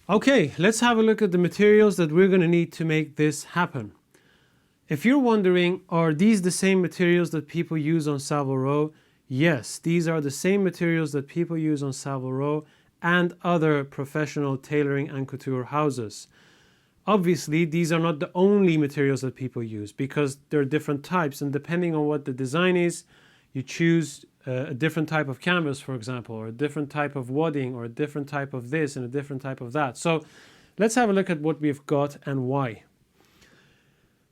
Okay, let's have a look at the materials that we're going to need to make this happen. If you're wondering, are these the same materials that people use on Savile Row? Yes, these are the same materials that people use on Savile Row and other professional tailoring and couture houses. Obviously, these are not the only materials that people use because there are different types, and depending on what the design is, you choose a different type of canvas, for example, or a different type of wadding, or a different type of this and a different type of that. So let's have a look at what we've got and why.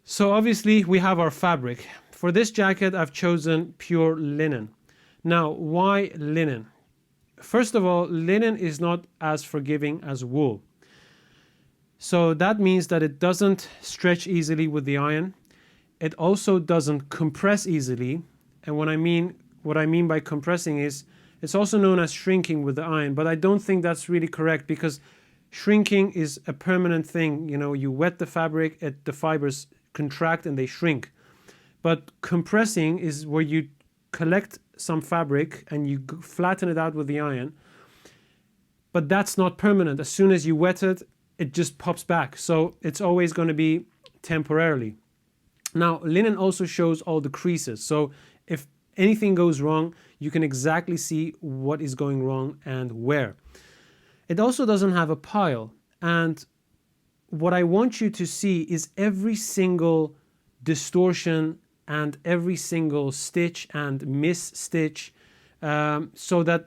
So obviously we have our fabric. For this jacket, I've chosen pure linen. Now, why linen? First of all, linen is not as forgiving as wool. So that means that it doesn't stretch easily with the iron. It also doesn't compress easily. And what I mean by compressing is it's also known as shrinking with the iron, but I don't think that's really correct because shrinking is a permanent thing. You know, you wet the fabric, the fibers contract and they shrink. But compressing is where you collect some fabric and you flatten it out with the iron. But that's not permanent. As soon as you wet it, it just pops back. So it's always going to be temporarily. Now, linen also shows all the creases. So if anything goes wrong, you can exactly see what is going wrong and where. It also doesn't have a pile. And what I want you to see is every single distortion and every single stitch and miss stitch, so that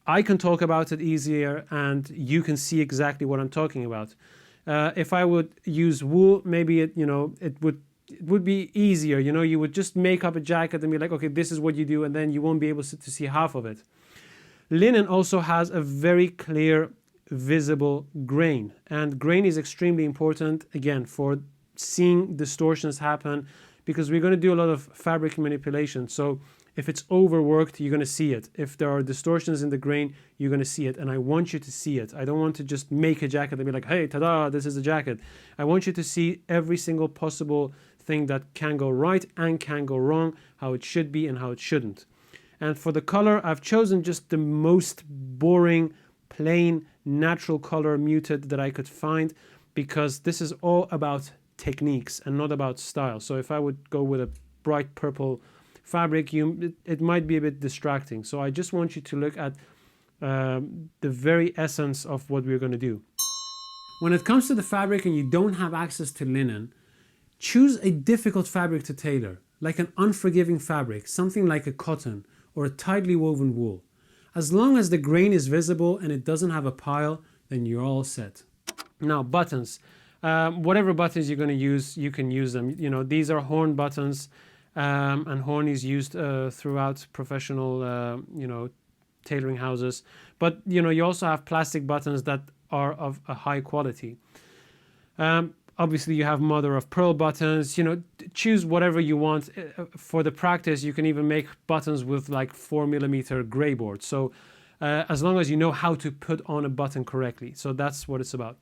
I can talk about it easier and you can see exactly what I'm talking about. If I would use wool, maybe it would be easier. You know, you would just make up a jacket and be like, okay, this is what you do, and then you won't be able to see half of it. Linen also has a very clear, visible grain, and grain is extremely important, again, for seeing distortions happen, because we're going to do a lot of fabric manipulation. So if it's overworked, you're going to see it. If there are distortions in the grain, you're going to see it. And I want you to see it. I don't want to just make a jacket and be like, hey, ta-da, this is a jacket. I want you to see every single possible thing that can go right and can go wrong, how it should be and how it shouldn't. And for the color, I've chosen just the most boring, plain, natural color, muted, that I could find, because this is all about techniques and not about style. So if I would go with a bright purple fabric, it might be a bit distracting. So I just want you to look at the very essence of what we're going to do. When it comes to the fabric and you don't have access to linen, choose a difficult fabric to tailor, like an unforgiving fabric, something like a cotton or a tightly woven wool. As long as the grain is visible and it doesn't have a pile, then you're all set. Now, buttons. Whatever buttons you're going to use, you can use them. You know, these are horn buttons. And horn is used throughout professional, tailoring houses. But, you also have plastic buttons that are of a high quality. Obviously, you have mother of pearl buttons. Choose whatever you want. For the practice, you can even make buttons with like 4mm gray board. So as long as you know how to put on a button correctly. So that's what it's about.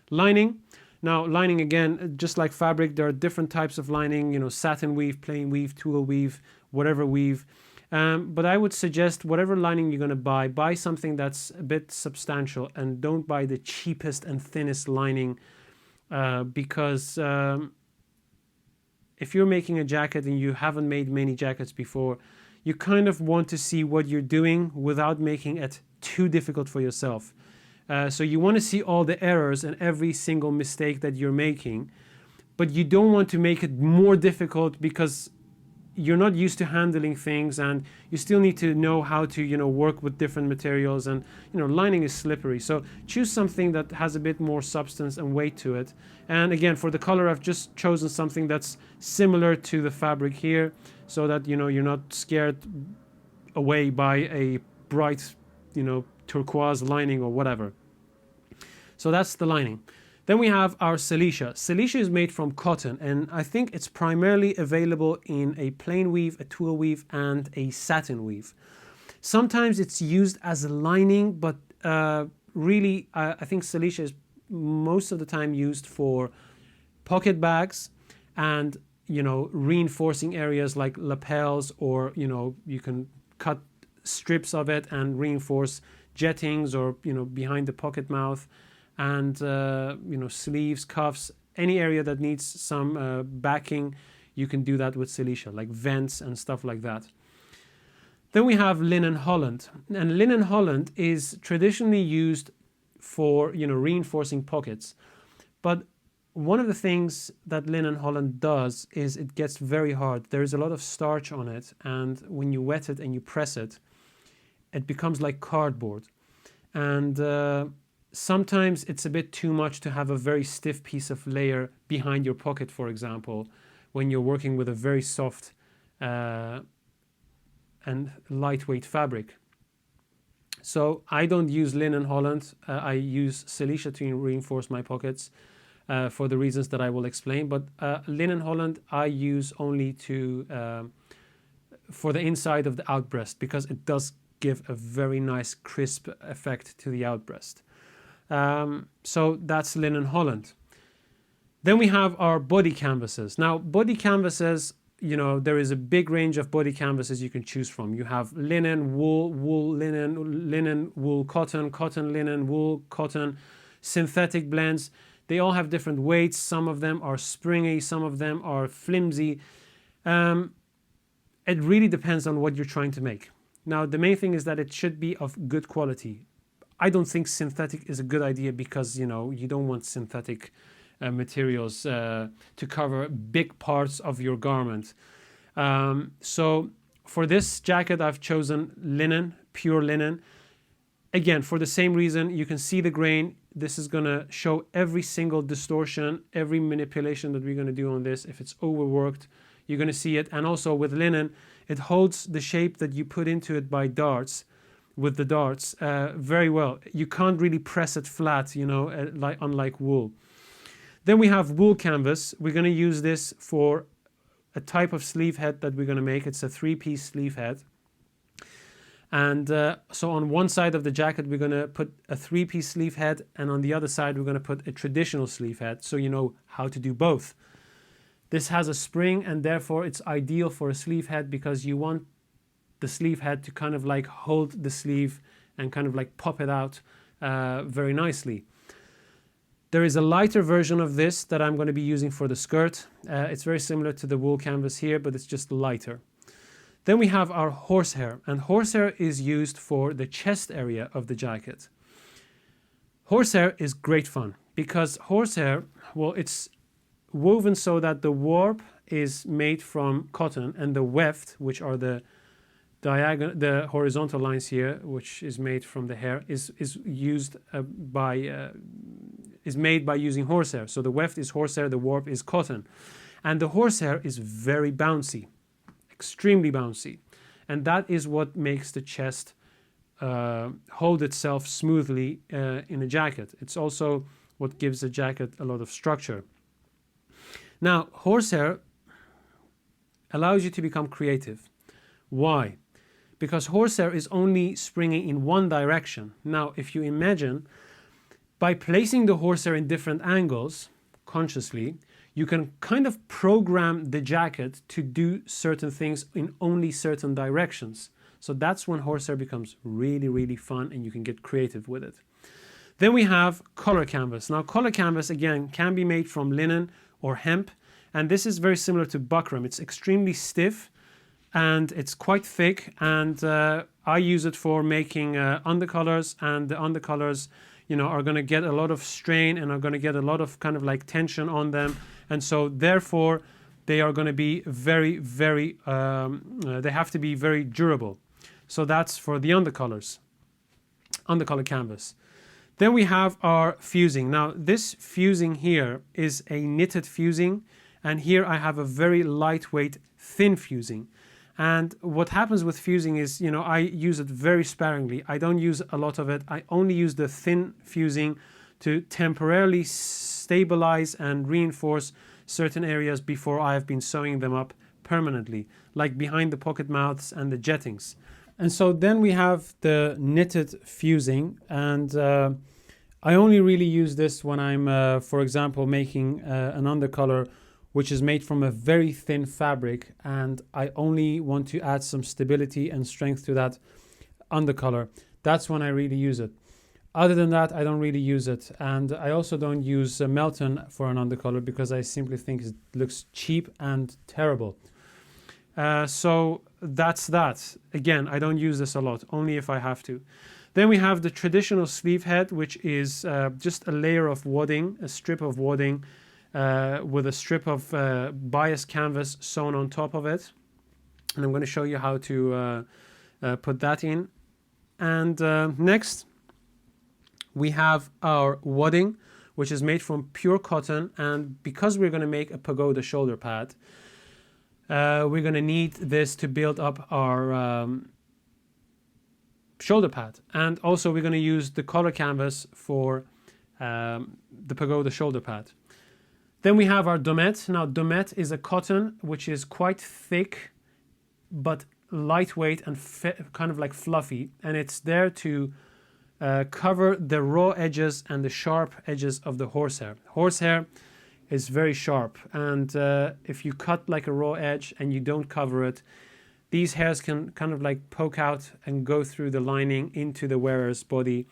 Lining. Now, lining, again, just like fabric, there are different types of lining, satin weave, plain weave, tulle weave, whatever weave. But I would suggest whatever lining you're going to buy something that's a bit substantial, and don't buy the cheapest and thinnest lining, because if you're making a jacket and you haven't made many jackets before, you kind of want to see what you're doing without making it too difficult for yourself. So you want to see all the errors and every single mistake that you're making, but you don't want to make it more difficult because you're not used to handling things, and you still need to know how to, work with different materials, and, lining is slippery. So choose something that has a bit more substance and weight to it. And again, for the color, I've just chosen something that's similar to the fabric here, so that, you're not scared away by a bright, turquoise lining or whatever. So that's the lining. Then we have our Silesia. Silesia is made from cotton, and I think it's primarily available in a plain weave, a tulle weave, and a satin weave. Sometimes it's used as a lining, but really I think Silesia is most of the time used for pocket bags and, reinforcing areas like lapels, or, you can cut strips of it and reinforce jettings, or, behind the pocket mouth. and sleeves, cuffs, any area that needs some backing, you can do that with Silesia, like vents and stuff like that. Then we have linen Holland, and linen Holland is traditionally used for reinforcing pockets. But one of the things that linen Holland does is it gets very hard. There is a lot of starch on it, and when you wet it and you press it, it becomes like cardboard. And sometimes it's a bit too much to have a very stiff piece of layer behind your pocket, for example, when you're working with a very soft and lightweight fabric. So I don't use linen Holland. I use Silesia to reinforce my pockets for the reasons that I will explain. But linen Holland I use only for the inside of the outbreast, because it does give a very nice crisp effect to the outbreast. So that's linen Holland. Then we have our body canvases. Now, body canvases, there is a big range of body canvases you can choose from. You have linen, wool, wool, linen, wool, cotton, cotton, linen, wool, cotton, synthetic blends. They all have different weights. Some of them are springy, some of them are flimsy. It really depends on what you're trying to make. Now, the main thing is that it should be of good quality. I don't think synthetic is a good idea because, you don't want synthetic materials to cover big parts of your garment. So for this jacket, I've chosen linen, pure linen. Again, for the same reason, you can see the grain. This is going to show every single distortion, every manipulation that we're going to do on this. If it's overworked, you're going to see it. And also with linen, it holds the shape that you put into it by darts, with the darts, very well. You can't really press it flat, unlike wool. Then we have wool canvas. We're going to use this for a type of sleeve head that we're going to make. It's a 3-piece sleeve head. And so on one side of the jacket, we're going to put a 3-piece sleeve head, and on the other side, we're going to put a traditional sleeve head, so you know how to do both. This has a spring, and therefore it's ideal for a sleeve head because you want the sleeve head to kind of like hold the sleeve and kind of like pop it out very nicely. There is a lighter version of this that I'm going to be using for the skirt. It's very similar to the wool canvas here, but it's just lighter. Then we have our horsehair, and horsehair is used for the chest area of the jacket. Horsehair is great fun because horsehair, well, it's woven so that the warp is made from cotton, and the weft, which are the horizontal lines here, which is made from the hair, is made by using horsehair. So the weft is horsehair, the warp is cotton, and the horsehair is very bouncy, extremely bouncy, and that is what makes the chest hold itself smoothly in a jacket. It's also what gives the jacket a lot of structure. Now, horsehair allows you to become creative. Why? Because horsehair is only springy in one direction. Now, if you imagine, by placing the horsehair in different angles, consciously, you can kind of program the jacket to do certain things in only certain directions. So that's when horsehair becomes really, really fun and you can get creative with it. Then we have color canvas. Now, color canvas, again, can be made from linen or hemp. And this is very similar to buckram. It's extremely stiff and it's quite thick. And I use it for making undercolors. And the undercolors, are going to get a lot of strain and are going to get a lot of kind of like tension on them. And so therefore, they are going to be very, very, they have to be very durable. So that's for the undercolors, undercolor canvas. Then we have our fusing. Now, this fusing here is a knitted fusing. And here I have a very lightweight, thin fusing. And what happens with fusing is, I use it very sparingly. I don't use a lot of it. I only use the thin fusing to temporarily stabilize and reinforce certain areas before I have been sewing them up permanently, like behind the pocket mouths and the jettings. And so then we have the knitted fusing, and I only really use this when I'm, for example, making an undercolor which is made from a very thin fabric, and I only want to add some stability and strength to that undercolor. That's when I really use it. Other than that, I don't really use it. And I also don't use Melton for an undercolor because I simply think it looks cheap and terrible. So that's that. Again, I don't use this a lot, only if I have to. Then we have the traditional sleeve head, which is just a layer of wadding, a strip of wadding with a strip of bias canvas sewn on top of it. And I'm going to show you how to put that in. And next, we have our wadding, which is made from pure cotton. And because we're going to make a pagoda shoulder pad, we're going to need this to build up our shoulder pad. And also we're going to use the color canvas for the pagoda shoulder pad. Then we have our Domette. Now Domette is a cotton which is quite thick but lightweight and kind of like fluffy, and it's there to cover the raw edges and the sharp edges of the horsehair. Horsehair is very sharp, and if you cut like a raw edge and you don't cover it, these hairs can kind of like poke out and go through the lining into the wearer's body.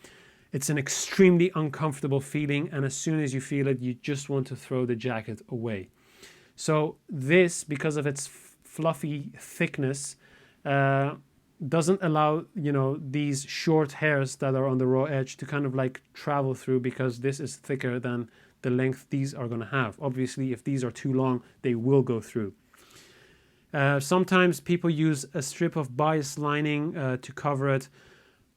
It's an extremely uncomfortable feeling, and as soon as you feel it, you just want to throw the jacket away. So this, because of its fluffy thickness, doesn't allow, you know, these short hairs that are on the raw edge to kind of like travel through, because this is thicker than the length these are going to have. Obviously, if these are too long, they will go through. Sometimes people use a strip of bias lining to cover it.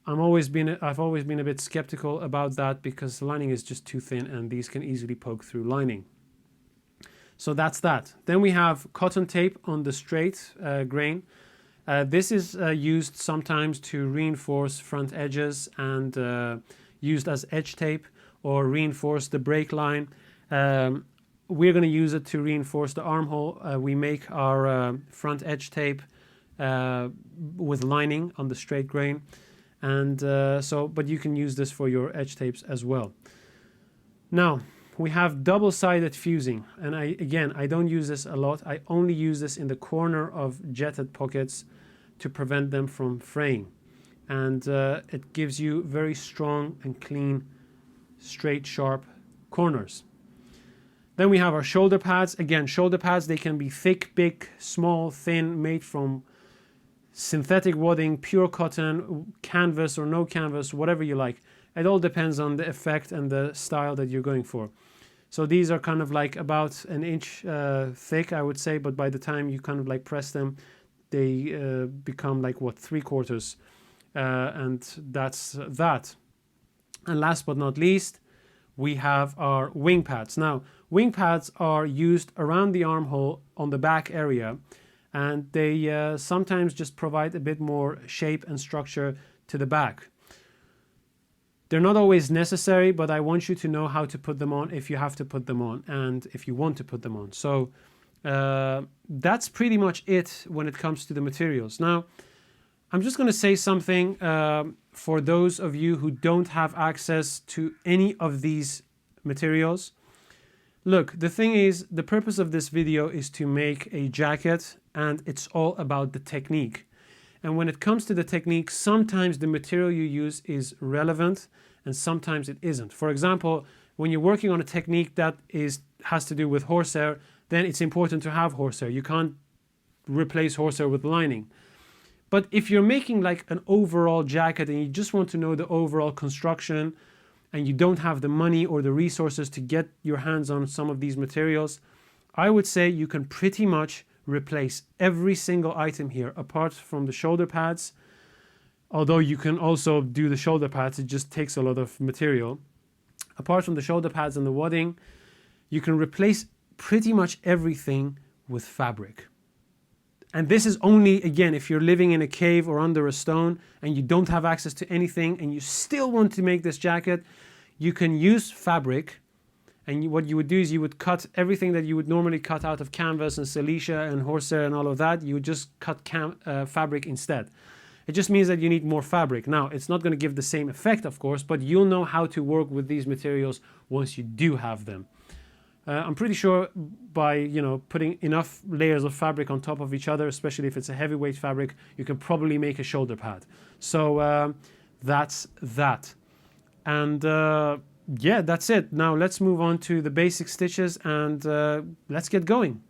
I've always been a bit skeptical about that because the lining is just too thin and these can easily poke through lining. So that's that. Then we have cotton tape on the straight grain. This is used sometimes to reinforce front edges and used as edge tape or reinforce the break line. We're going to use it to reinforce the armhole. We make our front edge tape with lining on the straight grain. And but you can use this for your edge tapes as well. Now, we have double-sided fusing, and I don't use this a lot. I only use this in the corner of jetted pockets to prevent them from fraying, and it gives you very strong and clean, straight, sharp corners. Then we have our shoulder pads. Again, shoulder pads, they can be thick, big, small, thin, made from synthetic wadding, pure cotton, canvas or no canvas, whatever you like. It all depends on the effect and the style that you're going for. So these are kind of like about an inch thick, I would say, but by the time you kind of like press them, they become like, what, 3/4. And that's that. And last but not least, we have our wing pads. Now, wing pads are used around the armhole on the back area, and they sometimes just provide a bit more shape and structure to the back. They're not always necessary, but I want you to know how to put them on if you have to put them on and if you want to put them on. So that's pretty much it when it comes to the materials. Now, I'm just going to say something for those of you who don't have access to any of these materials. Look, the thing is, the purpose of this video is to make a jacket, and it's all about the technique. And when it comes to the technique, sometimes the material you use is relevant and sometimes it isn't. For example, when you're working on a technique that has to do with horsehair, then it's important to have horsehair. You can't replace horsehair with lining. But if you're making like an overall jacket and you just want to know the overall construction and you don't have the money or the resources to get your hands on some of these materials, I would say you can pretty much replace every single item here apart from the shoulder pads. Although you can also do the shoulder pads, it just takes a lot of material. Apart from the shoulder pads and the wadding, you can replace pretty much everything with fabric. And this is only, again, if you're living in a cave or under a stone and you don't have access to anything and you still want to make this jacket, you can use fabric. And what you would do is you would cut everything that you would normally cut out of canvas and silesia and horsehair and all of that. You would just cut fabric instead. It just means that you need more fabric. Now, it's not going to give the same effect, of course, but you'll know how to work with these materials once you do have them. I'm pretty sure by putting enough layers of fabric on top of each other, especially if it's a heavyweight fabric, you can probably make a shoulder pad. So that's that. And yeah, that's it. Now let's move on to the basic stitches and let's get going.